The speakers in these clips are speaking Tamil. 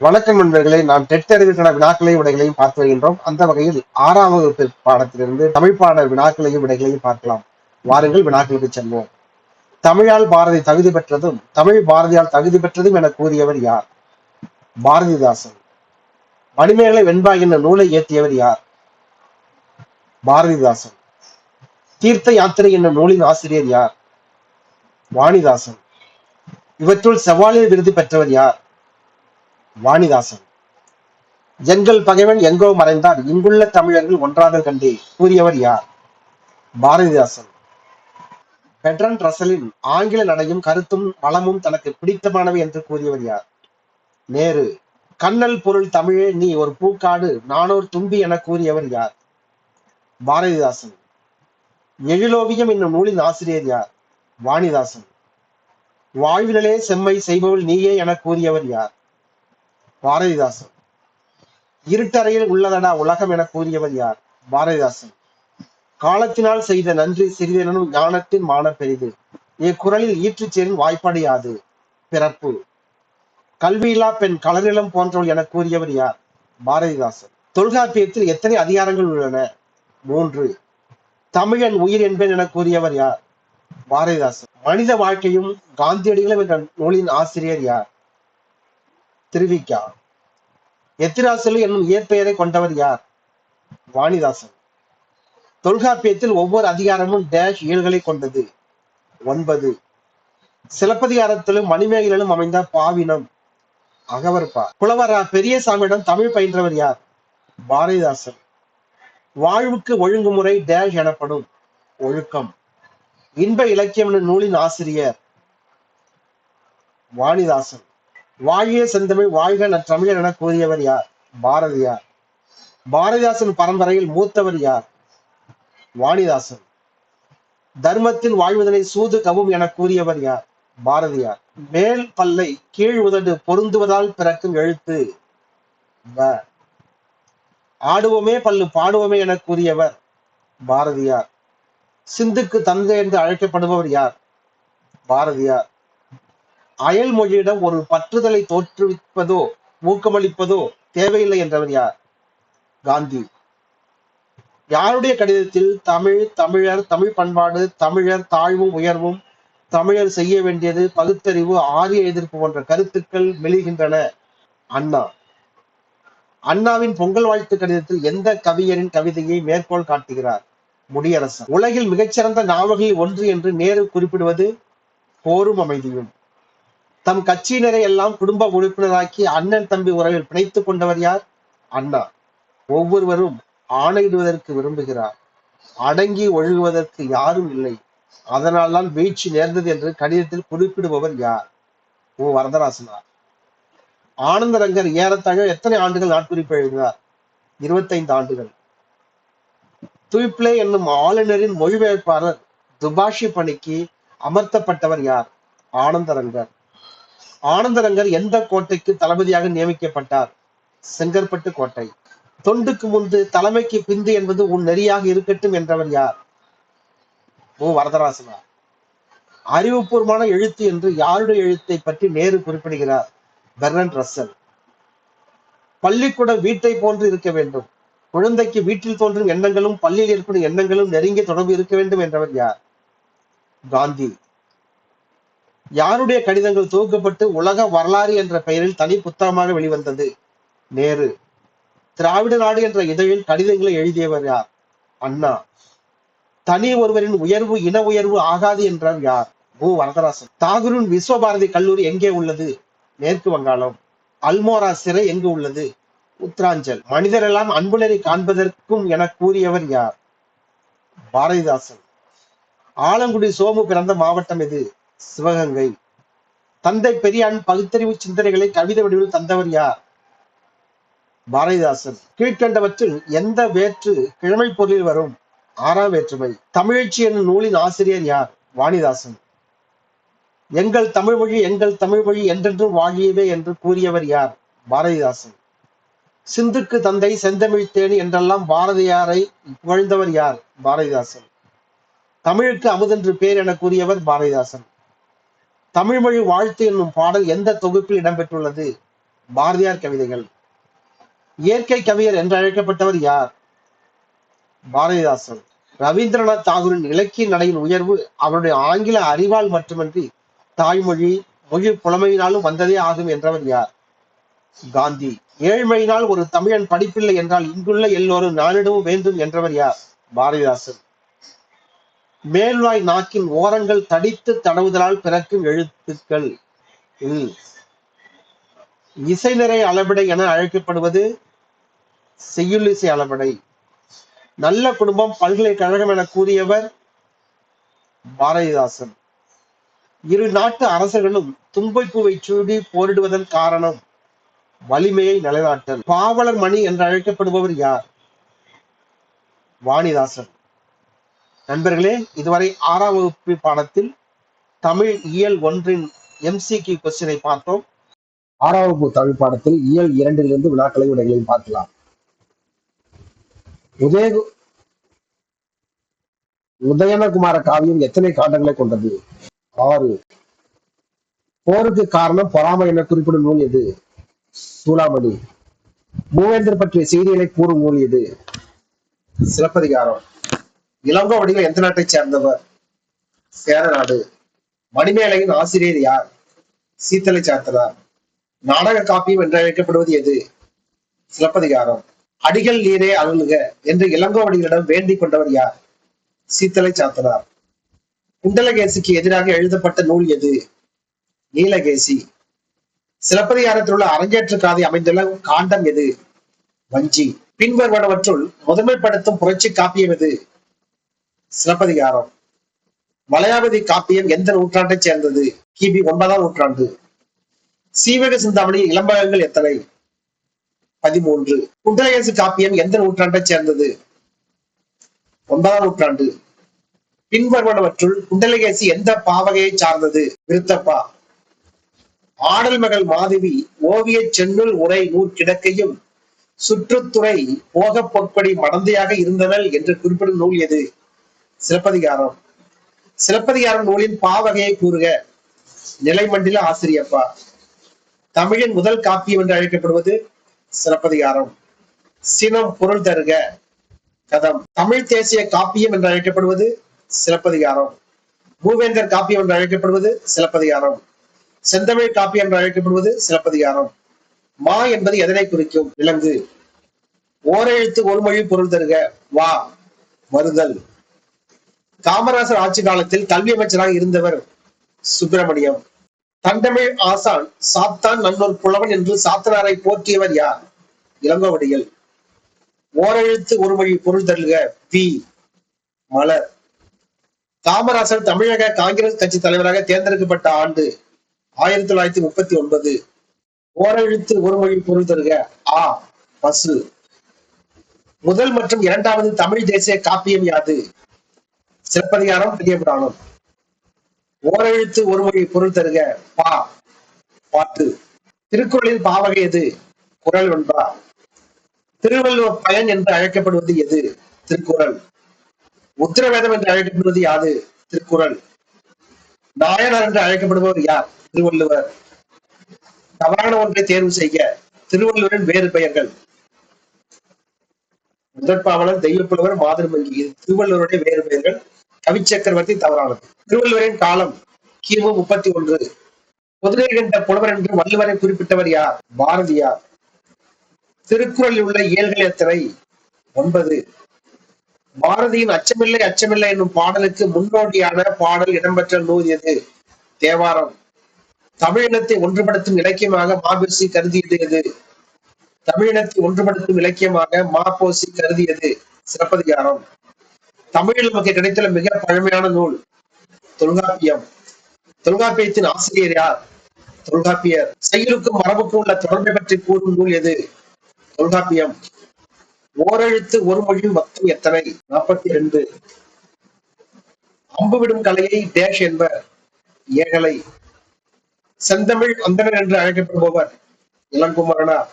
வணக்கம் நண்பர்களே. நாம் டெட் தேர்விற்கான வினாக்களையும் விடைகளையும் பார்த்து வருகின்றோம். அந்த வகையில் 6ஆம் வகுப்பு பாடத்திலிருந்து தமிழ் பாட வினாக்களையும் விடைகளையும் பார்க்கலாம். வாருங்கள் வினாக்களுக்கு செல்வோம். தமிழால் பாரதி தகுதி பெற்றதும் தமிழ் பாரதியால் தகுதி பெற்றதும் என கூறியவர் யார்? பாரதிதாசன். மணிமேகலை வெண்பா என்ற நூலை இயற்றியவர் யார்? பாரதிதாசன். தீர்த்த யாத்திரை என்ற நூலின் ஆசிரியர் யார்? வாணிதாசன். இவற்றுள் செவ்வாலியர் விருது பெற்றவர் யார்? வாணிதாசன். எங்கள் பகைவன் எங்கோ மறைந்தார், இங்குள்ள தமிழர்கள் ஒன்றாக கண்டே கூறியவர் யார்? பாரதிதாசன். பெர்ட்ரண்ட் ரசலின் ஆங்கில நடையும் கருத்தும் வளமும் தனக்கு பிடித்தமானவை என்று கூறியவர் யார்? நேரு. கண்ணல் பொருள் தமிழே நீ ஒரு பூக்காடு நானோர் தும்பி என கூறியவர் யார்? பாரதிதாசன். எழிலோவியம் என்னும் நூலின் ஆசிரியர் யார்? வாணிதாசன். வாழ்விலே செம்மை செய்பவள் நீயே என கூறியவர் யார்? பாரதிதாசன். இருட்டறையில் உள்ளதடா உலகம் என கூறியவர் யார்? பாரதிதாசன். காலத்தினால் செய்த நன்றி சிறிதெனும் ஞானத்தின் மான பெரிது. இக்குறளில் ஈற்றுச்சேரின் வாய்ப்பாடு யாது? பிறப்பு. கல்வியில்லா பெண் களநிலம் போன்றவள் என கூறியவர் யார்? பாரதிதாசன். தொல்காப்பியத்தில் எத்தனை அதிகாரங்கள் உள்ளன? 3. தமிழன் உயிர் என்பேன் என கூறியவர் யார்? பாரதிதாசன். மனித வாழ்க்கையும் காந்தியடிகளும் என்ற நூலின் ஆசிரியர் யார்? திருவிக்கா. எத்திராசலு என்னும் இயற்பெயரை கொண்டவர் யார்? வாணிதாசன். தொல்காப்பியத்தில் ஒவ்வொரு அதிகாரமும் டேஷ் இயல்களை கொண்டது. 9. சிலப்பதிகாரத்திலும் மணிமேகலிலும் அமைந்த பாவினம் அகவற்பா. புலவர் பெரியசாமியிடம் தமிழ் பயின்றவர் யார்? பாரதிதாசன். வாழ்வுக்கு ஒழுங்குமுறை டேஷ் எனப்படும். ஒழுக்கம். இன்ப இலக்கியம் என்ற நூலின் ஆசிரியர் வாணிதாசன். வாழிய செந்தமிழ் வாழ்க நற்றமிழர் என கூறியவர் யார்? பாரதியார். பாரதிதாசன் பரம்பரையில் மூத்தவர் யார்? வாணிதாசன். தர்மத்தில் வாழ்வதனை சூது கவும் என கூறியவர் யார்? பாரதியார். மேல் பல்லை கீழ் உதடு பொருந்துவதால் பிறக்கும் எழுத்து வ. ஆடுவோமே பல்லு பாடுவோமே என கூறியவர் பாரதியார். சிந்துக்கு தந்தை என்று அழைக்கப்படுபவர் யார்? பாரதியார். அயல் மொழியிடம் ஒரு பற்றுதலை தோற்றுவிப்பதோ ஊக்கமளிப்பதோ தேவையில்லை என்றவர் யார்? காந்தி. யாருடைய கடிதத்தில் தமிழ், தமிழர், தமிழ் பண்பாடு, தமிழர் தாழ்வும் உயர்வும், தமிழர் செய்ய வேண்டியது, பகுத்தறிவு, ஆரிய எதிர்ப்பு போன்ற கருத்துக்கள் மெலிகின்றன? அண்ணா. அண்ணாவின் பொங்கல் வாழ்த்து கடிதத்தில் எந்த கவிஞரின் கவிதையை மேற்கோள் காட்டுகிறார்? முடியரசன். உலகில் மிகச்சிறந்த நாவல்களில் ஒன்று என்று நேரு குறிப்பிடுவது போரும் அமைதியும். தம் கட்சியினரை எல்லாம் குடும்ப உறுப்பினராக்கி அண்ணன் தம்பி உறவில் பிணைத்துக் கொண்டவர் யார்? அண்ணா. ஒவ்வொருவரும் ஆணையிடுவதற்கு விரும்புகிறார், அடங்கி ஒழுகுவதற்கு யாரும் இல்லை, அதனால்தான் வீழ்ச்சி நேர்ந்தது என்று கடிதத்தில் குறிப்பிடுபவர் யார்? ஓ வரதராசனார். ஆனந்தரங்கர் ஏறத்தாழ எத்தனை ஆண்டுகள் நாட்குறிப்பு எழுதினார்? 25 ஆண்டுகள். துய்ப்ளே என்னும் ஆளுநரின் மொழிபெயர்ப்பாளர் துபாஷி பணிக்கு அமர்த்தப்பட்டவர் யார்? ஆனந்தரங்கர். ஆனந்தரங்கர் எந்த கோட்டைக்கு தளபதியாக நியமிக்கப்பட்டார்? செங்கற்பட்டு கோட்டை. தொண்டுக்கு முந்து தலைமைக்கு பிந்து என்பது உன் நெறியாக இருக்கட்டும் என்றவர் யார்? ஓ வரதராசனார். அறிவுபூர்வமான எழுத்து என்று யாருடைய எழுத்தை பற்றி நேரு குறிப்பிடுகிறார்? Bertrand Russell. பள்ளிக்கூடம் வீட்டை போன்று இருக்க வேண்டும், குழந்தைக்கு வீட்டில் தோன்றும் எண்ணங்களும் பள்ளியில் ஏற்படும் எண்ணங்களும் நெருங்கிய தொடர்பு இருக்க வேண்டும் என்றவர் யார்? காந்தி. யாருடைய கடிதங்கள் தொகுக்கப்பட்டு உலக வரலாறு என்ற பெயரில் தனி புத்தகமாக வெளிவந்தது? நேரு. திராவிட நாடு என்ற இதழில் கடிதங்களை எழுதியவர் யார்? அண்ணா. தனி ஒருவரின் உயர்வு இன உயர்வு ஆகாது என்றார் யார்? ஓ வரதராசன். தாகூரின் விஸ்வபாரதி கல்லூரி எங்கே உள்ளது? மேற்கு வங்காளம். அல்மோரா சிறை எங்கு உள்ளது? உத்தராஞ்சல். மனிதரெல்லாம் அன்பு நெறி காண்பதற்கும் என கூறியவர் யார்? பாரதிதாசன். ஆலங்குடி சோமு பிறந்த மாவட்டம் எது? சிவகங்கை. தந்தை பெரியாரின் பகுத்தறிவு சிந்தனைகளை கவிதை வடிவில் தந்தவர் யார்? பாரதிதாசன். கீழ்கண்டவற்றில் எந்த வேற்று கிழமை பொருளில் வரும்? 6ஆம் வேற்றுமை. தமிழச்சி என்னும் நூலின் ஆசிரியர் யார்? வாணிதாசன். எங்கள் தமிழ்மொழி எங்கள் தமிழ்மொழி என்றென்றும் வாழியவே என்று கூறியவர் யார்? பாரதிதாசன். சிந்துக்கு தந்தை செந்தமிழ் தேனி என்றெல்லாம் பாரதியாரை புகழ்ந்தவர் யார்? பாரதிதாசன். தமிழுக்கு அமுதென்று பேர் என கூறியவர் பாரதிதாசன். தமிழ்மொழி வாழ்த்து என்னும் பாடல் எந்த தொகுப்பில் இடம்பெற்றுள்ளது? பாரதியார் கவிதைகள். இயற்கை கவிஞர் என்று அழைக்கப்பட்டவர் யார்? பாரதிதாசன். ரவீந்திரநாத் தாகூரின் இலக்கிய நடையின் உயர்வு அவருடைய ஆங்கில அறிவால் மட்டுமன்றி தாய்மொழி மொழி புலமையினாலும் வந்ததே ஆகும் என்றவர் யார்? காந்தி. ஏழ்மையினால் ஒரு தமிழன் படிப்பில்லை என்றால் இங்குள்ள எல்லோரும் நானிடமும் வேண்டும் என்றவர் யார்? பாரதிதாசன். மேல்வாய் நாக்கின் ஓரங்கள் தடித்து தடவுதலால் பிறக்கும் எழுத்துக்கள் இசை நிறை அளபடை என அழைக்கப்படுவது செய்யுளிசை அளபடை. நல்ல குடும்பம் பல்கலைக்கழகம் என கூறியவர் பாரதிதாசன். இரு நாட்டு அரசர்களும் தும்பைப்பூவை சூடி போரிடுவதன் காரணம் வலிமையை நிலைநாட்டல். பாவலர் மணி என்று அழைக்கப்படுபவர் யார்? வாணிதாசன். நண்பர்களே, இதுவரை 6ஆம் வகுப்பு பாடத்தில் தமிழ் இயல் 1 MCQ கொஸ்டினை பார்த்தோம். 6ஆம் வகுப்பு தமிழ் பாடத்தில் இயல் 2 வினாக்களை விடைகளையும் பார்க்கலாம். உதயனகுமார காவியம் எத்தனை காண்டங்களை கொண்டது? 6. போருக்கு காரணம் பொறாமை என குறிப்பிடும் நூல் எது? சூளாமணி. மூவேந்தர் பற்றிய செய்திகளை கூறும் நூல் எது? சிலப்பதிகாரம். இளங்கோவடிகள் எந்த நாட்டை சேர்ந்தவர்? சேர நாடு. மணிமேலையின் ஆசிரியர் யார்? சீத்தலை சாத்தனார். நாடக காப்பியம் என்று அழைக்கப்படுவது எது? சிலப்பதிகாரம். அடிகள் நீரே அருளுக என்று இளங்கோவடிகளிடம் வேண்டிக் கொண்டவர் யார்? சீத்தலை சாத்தனார். குண்டலகேசிக்கு எதிராக எழுதப்பட்ட நூல் எது? நீலகேசி. சிலப்பதிகாரத்தில் உள்ள அரங்கேற்று காதை அமைந்துள்ள காண்டம் எது? வஞ்சி. பின்வருவனவற்றுள் முதன்மைப்படுத்தும் புரட்சி காப்பியம் எது? சிலப்பதிகாரம். வளையாபதி காப்பியம் எந்த நூற்றாண்டைச் சேர்ந்தது? கிபி 9ஆம் நூற்றாண்டு. சீவக சிந்தாமணியில் இளம்பகங்கள் எத்தனை? 13. குண்டலகேசி காப்பியம் எந்த நூற்றாண்டைச் சேர்ந்தது? 9ஆம் நூற்றாண்டு. பின்வருவனவற்றுள் குண்டலகேசி எந்த பாவகையை சார்ந்தது? விருத்தப்பா. ஆடல் மகள் மாதவி ஓவிய சென்னுள் உரை நூற்கிடக்கையும் சுற்றுத்துறை போக பொற்படி மடந்தையாக இருந்தனள் என்று குறிப்பிடும் நூல் எது? சிலப்பதிகாரம். சிலப்பதிகாரம் நூலின் பாவகையை கூறுக. நிலைமண்டில ஆசிரியப்பா. தமிழின் முதல் காப்பியம் என்று அழைக்கப்படுவது சிலப்பதிகாரம். சினம் பொருள் தருக. கதம். தமிழ் தேசிய காப்பியம் என்று அழைக்கப்படுவது சிலப்பதிகாரம். மூவேந்தர் காப்பியம் என்று அழைக்கப்படுவது சிலப்பதிகாரம். செந்தமிழ் காப்பியம் என்று அழைக்கப்படுவது சிலப்பதிகாரம். மா என்பது எதனை குறிக்கும்? விலங்கு. ஓரெழுத்து ஒரு மொழி பொருள் தருக. வா. வருதல். காமராசர் ஆட்சி காலத்தில் கல்வி அமைச்சராக இருந்தவர் சுப்பிரமணியம். தண்டமிழ் ஆசான் சாத்தான் நன்னொரு புலவன் என்று சாத்தனாரை போற்றியவர் யார்? இளங்கோவடிகள். ஓரெழுத்து ஒரு மொழி பொருள் தருக. பி. மலர். காமராசர் தமிழக காங்கிரஸ் கட்சி தலைவராக தேர்ந்தெடுக்கப்பட்ட ஆண்டு 1939. ஓரெழுத்து ஒரு மொழி பொருள் தருக. ஆ. பசு. முதல் மற்றும் இரண்டாவது தமிழ் தேசிய காப்பியம் யாது? சிலப்பதிகாரம், பெரிய புராணம். ஓரெழுத்து ஒரு மொழி பொருள் தருக. பா. பாட்டு. திருக்குறளின் பாவகை எது? குறள் வெண்பா. திருவள்ளுவர் பயன் என்று அழைக்கப்படுவது எது? திருக்குறள். உத்தரவேதம் என்று அழைக்கப்படுவது யாது? திருக்குறள். நாயனார் என்று அழைக்கப்படுபவர் யார்? திருவள்ளுவர். தவறான ஒன்றை தேர்வு செய்ய. திருவள்ளுவரின் வேறு பெயர்கள். முதற்பாவலர், தெய்வப்புலவர், மாதர்மங்கி. திருவள்ளுவருடைய வேறு பெயர்கள். கவிச்சக்கரவர்த்தி தவறானது. திருவள்ளுவரின் காலம் கிமு 31. குதிரை கண்ட புலவர் என்று வள்ளுவரை குறிப்பிட்டவர் யார்? பாரதியார். திருக்குறளில் உள்ள இயல்கள் எத்தனை? 9. பாரதியின் அச்சமில்லை அச்சமில்லை என்னும் பாடலுக்கு முன்னோடியான பாடல் இடம்பெற்ற நூல் எது? தேவாரம். தமிழினத்தை ஒன்றுபடுத்தும் இலக்கியமாக மாபோசி கருதியது எது? தமிழினத்தை ஒன்றுபடுத்தும் இலக்கியமாக மாபோசி கருதியது சிலப்பதிகாரம். தமிழில் நமக்கு கிடைத்துள்ள மிக பழமையான நூல் தொல்காப்பியம். தொல்காப்பியத்தின் ஆசிரியர் யார்? தொல்காப்பியர். செய்யுளுக்கும் மரபுக்கும் உள்ள தொடர்பை பற்றி கூறும் நூல் எது? தொல்காப்பியம். ஓரெழுத்து ஒரு மொழி மொத்தம் எத்தனை? 42. அம்பு விடும் கலையை டேஷ் என்பர். ஏகலை. செந்தமிழ் அந்தணர் என்று அழைக்கப்படுபவர் இளங்குமரனார்.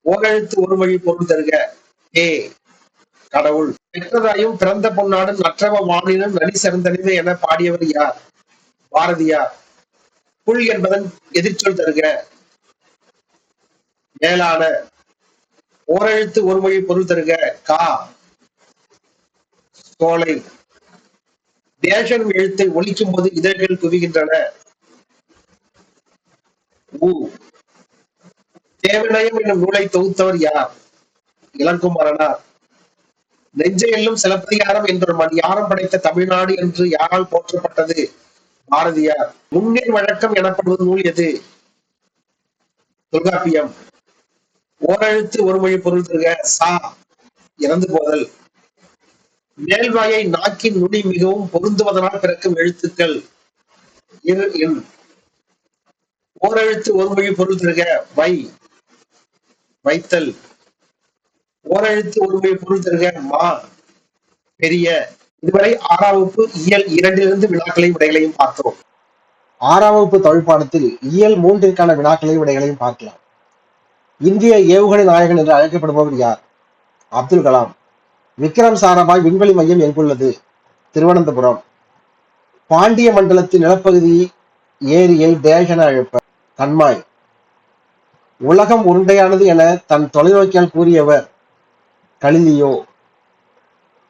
ஓரெழுத்து ஒரு மொழி பொருள் தருக. ஏ. கடவுள். பெற்றதாயும் பிறந்த பொன்னாடும் நற்றவ வாணினும் நடி சிறந்தனிது என பாடியவர் யார்? பாரதியார். புல் என்பதன் எதிர்ச்சொல் தருக. மேலான. ஓரெழுத்து ஒருமொழி பொருள் தருக. கா, சோலை. தேசம் எழுத்தை ஒலிக்கும் போது இதழ்கள் குவிகின்றன. ஊ. தேவநயம் என்னும் நூலை தொகுத்தவர் யார்? இளங்குமரனார். நெஞ்சை எல்லும் சிலப்பதிகாரம் என்றொரு யாரம் படைத்த தமிழ்நாடு என்று யாரால் போற்றப்பட்டது? பாரதியார். முன்னின் வழக்கம் எனப்படுவது நூல் எது? தொல்காப்பியம். ஓரெழுத்து ஒருமொழி பொருள் தருக. சா, இறந்து போதல். மேல்வாயை நாக்கின் நுனி மிகவும் பொருந்துவதனால் பிறக்கும் எழுத்துக்கள். இரு, இன். ஓரெழுத்து ஒருமொழி பொருள் தருக. வை, வைத்தல். ஓரெழுத்து ஒருமொழி பொருள் தருக. மா, பெரிய. இதுவரை 6ஆம் வகுப்பு இயல் 2 வினாக்களையும் விடைகளையும் பார்த்தோம். 6ஆம் வகுப்பு தமிழ் பாடத்தில் இயல் 3 வினாக்களையும் விடைகளையும் பார்க்கலாம். இந்திய ஏவுகணை நாயகன் என்று அழைக்கப்படுபவர் யார்? அப்துல் கலாம். விக்ரம் சாராபாய் விண்வெளி மையம் எங்குள்ளது? திருவனந்தபுரம். பாண்டிய மண்டலத்தின் நிலப்பகுதி ஏரியை டேஷ் என அழைப்பர்? கண்மாய். உலகம் உருண்டையானது என தன் தொலைநோக்கியால் கூறியவர்? கலிலியோ.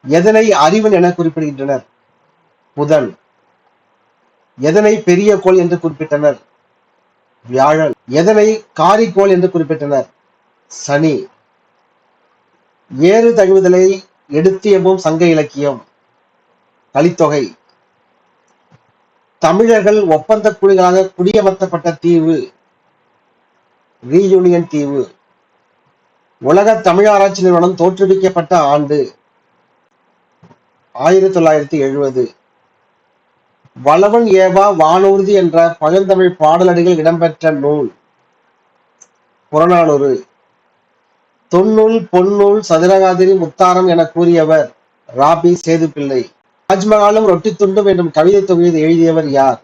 எதனை அறிவன் என குறிப்பிடுகின்றனர்? புதன். எதனை பெரிய கோள் என்று குறிப்பிட்டனர்? வியாழன். எதனை காரிக்கோள் என்று குறிப்பிட்டனர்? சனி. ஏறு தழுவுதலை எடுத்தியம்பும் சங்க இலக்கியம்? கலித்தொகை. தமிழர்கள் ஒப்பந்த குடிகளாக குடியமர்த்தப்பட்ட தீவு? ரீயூனியன் தீவு. உலக தமிழ் ஆராய்ச்சி நிறுவனம் தோற்றுவிக்கப்பட்ட ஆண்டு? 1970. வளவன் ஏவா வானூர்தி என்ற பழந்தமிழ் பாடலடிகள் இடம்பெற்ற நூல்? புறநானூறு. தொன்னூல் பொன்னூல் சதுரகாதிரி முத்தாரம் என கூறியவர்? ராபி சேதுப்பிள்ளை. தாஜ்மஹாலும் ரொட்டி துண்டும் என்னும் கவிதை தொகுதியை எழுதியவர் யார்?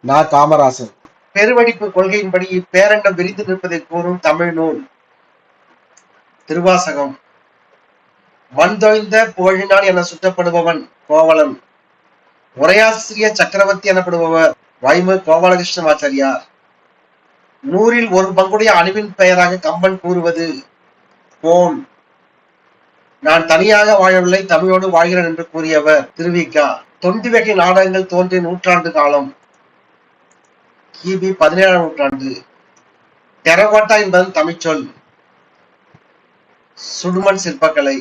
நா. காமராசன். பெருவடிப்பு கொள்கையின்படி இப்பேரண்டம் விரிந்து நிற்பதை கூறும் தமிழ் நூல்? திருவாசகம். மண்தொய்ந்த புகழினான் என சுற்றப்படுபவன்? கோவலன். உரையாசிரிய சக்கரவர்த்தி எனப்படுபவர்? வைமு கோபாலகிருஷ்ணமாச்சாரியார். 100ல் 1 பங்குடைய அணுவின் பெயராக கம்பன் கூறுவது? போன். நான் தனியாக வாழவில்லை, தமிழோடு வாழ்கிறேன் என்று கூறியவர்? திருவிக்கா. தொண்டி வகை நாடகங்கள் தோன்றிய நூற்றாண்டு காலம்? கிபி 17ஆம் நூற்றாண்டு. டெரகோட்டா என்பதன் தமிழ்ச்சொல்? சுடுமண் சிற்பக்கலை.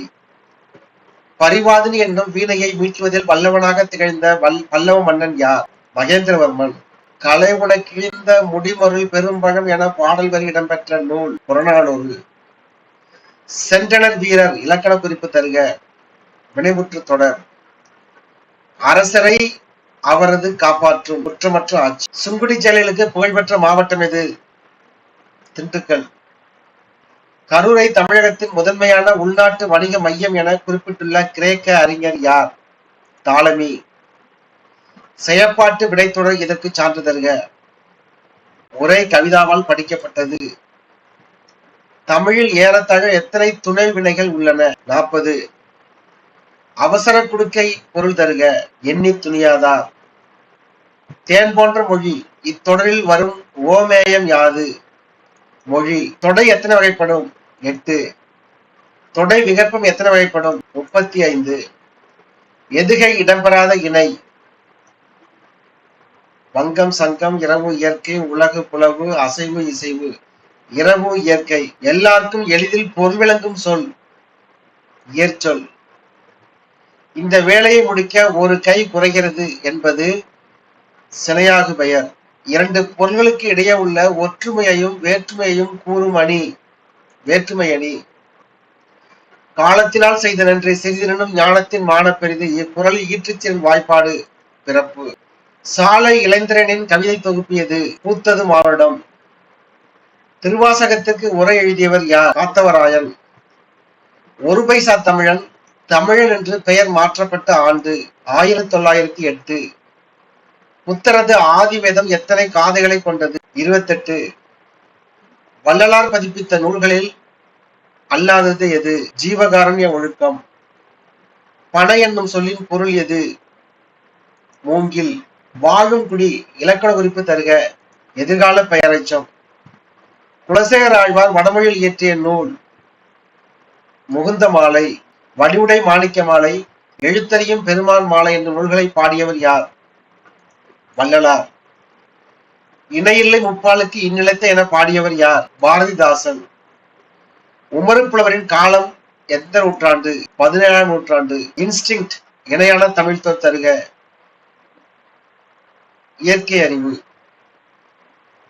பரிவாதினி என்னும் வீணையை மீட்டுவதில் வல்லவனாக திகழ்ந்த பல்லவ மன்னன் யார்? மகேந்திரவர்மன். கலை உட கிழிந்த முடிமருள் பெரும்பழம் என பாடல் வரி இடம்பெற்ற நூல்? புறநானூறு. சென்றனர் வீரர் இலக்கண குறிப்பு தருக. வினைமுற்று தொடர். அரசரை அவரது காப்பாற்றும் குற்றமற்ற ஆட்சி. சுங்குடி செயலுக்கு புகழ்பெற்ற மாவட்டம் எது? திண்டுக்கல். கரூரை தமிழகத்தின் முதன்மையான உள்நாட்டு வணிக மையம் என குறிப்பிட்டுள்ள கிரேக்க அறிஞர் யார்? தாலமி. செயற்பாட்டு விடைத்தொடர் இதற்கு சான்று தருக. ஒரே கவிதாவால் படிக்கப்பட்டது. தமிழில் ஏறத்தாழ எத்தனை துணை வினைகள் உள்ளன? 40. அவசர குடுக்கை பொருள் தருக. எண்ணி துணியாதார். தேன் போன்ற மொழி இத்தொடரில் வரும் ஓமேயம் யாது? மொழி. தொடை எத்தனை வகைப்படும்? 8. தொடை விகற்பம் எத்தனை வகைப்படும்? 35. எதுகை இடம்பெறாத இணை? வங்கம் சங்கம். இரவு இயற்கை. உலகு புலவு. அசைவு இசைவு. இரவு இயற்கை. எல்லாருக்கும் எளிதில் பொருள் விளங்கும் சொல்? இயற்சொல். இந்த வேலையை முடிக்க ஒரு கை குறைகிறது என்பது சிலையாகு பெயர். 2 பொருள்களுக்கு இடையே உள்ள ஒற்றுமையையும் வேற்றுமையையும் கூறும் அணி? வேற்றுமை அணி. காலத்தினால் செய்த நன்றி சிறிதெனும் ஞானத்தின் மான பெரிது. இக்குறள் ஈற்றுச்சிறன் வாய்ப்பாடு. பிறப்பு. சாலை இளைஞரனின் கவிதை தொகுப்பு எது? பூத்தது மாவட்டம். திருவாசகத்திற்கு உரை எழுதியவர் யார்? காத்தவராயன். ஒரு பைசா தமிழன் தமிழன் என்று பெயர் மாற்றப்பட்ட ஆண்டு? 1908. புத்தரது ஆதி வேதம் எத்தனை காதைகளை கொண்டது? 28. வள்ளலார் பதிப்பித்த நூல்களில் அல்லாதது எது? ஜீவகாருண்ய ஒழுக்கம். பனை என்னும் சொல்லின் பொருள் எது? மூங்கில். வாழும் குடி இலக்கண குறிப்பு தருக. எதிர்கால பெயரெச்சம். குலசேகர ஆழ்வார் வடமொழியில் இயற்றிய நூல் முகுந்த மாலை, வடிவுடை மாணிக்க மாலை, எழுத்தறியும் பெருமான் மாலை என்ற நூல்களை பாடியவர் யார்? வள்ளலார். இணையில்லை முப்பாலுக்கு இந்நிலத்தை என பாடியவர் யார்? பாரதிதாசன். உமறு புலவரின் காலம் எந்த நூற்றாண்டு? 17ஆம் நூற்றாண்டு. இன்ஸ்டிங்க்ட் இணையான தமிழ் தருக. இயற்கை அறிவு.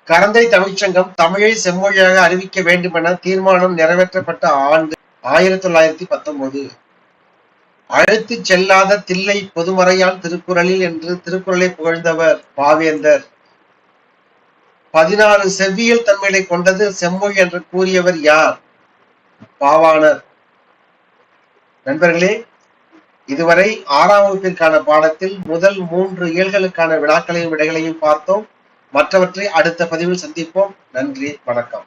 கரந்தை தமிழ்ச்சங்கம் தமிழை செம்மொழியாக அறிவிக்க வேண்டும் என தீர்மானம் நிறைவேற்றப்பட்ட ஆண்டு 1919. அழைத்து செல்லாத தில்லை பொதுமறையான் திருக்குறளில் என்று திருக்குறளை புகழ்ந்தவர் பாவேந்தர். 16 செவ்வியல் தன்மைகளை கொண்டது செம்மொழி என்று கூறியவர் யார்? பாவாணர். நண்பர்களே, இதுவரை 6ஆம் வகுப்பிற்கான பாடத்தில் முதல் 3 இயல்களுக்கான வினாக்களையும் விடைகளையும் பார்த்தோம். மற்றவற்றை அடுத்த பதிவில் சந்திப்போம். நன்றி, வணக்கம்.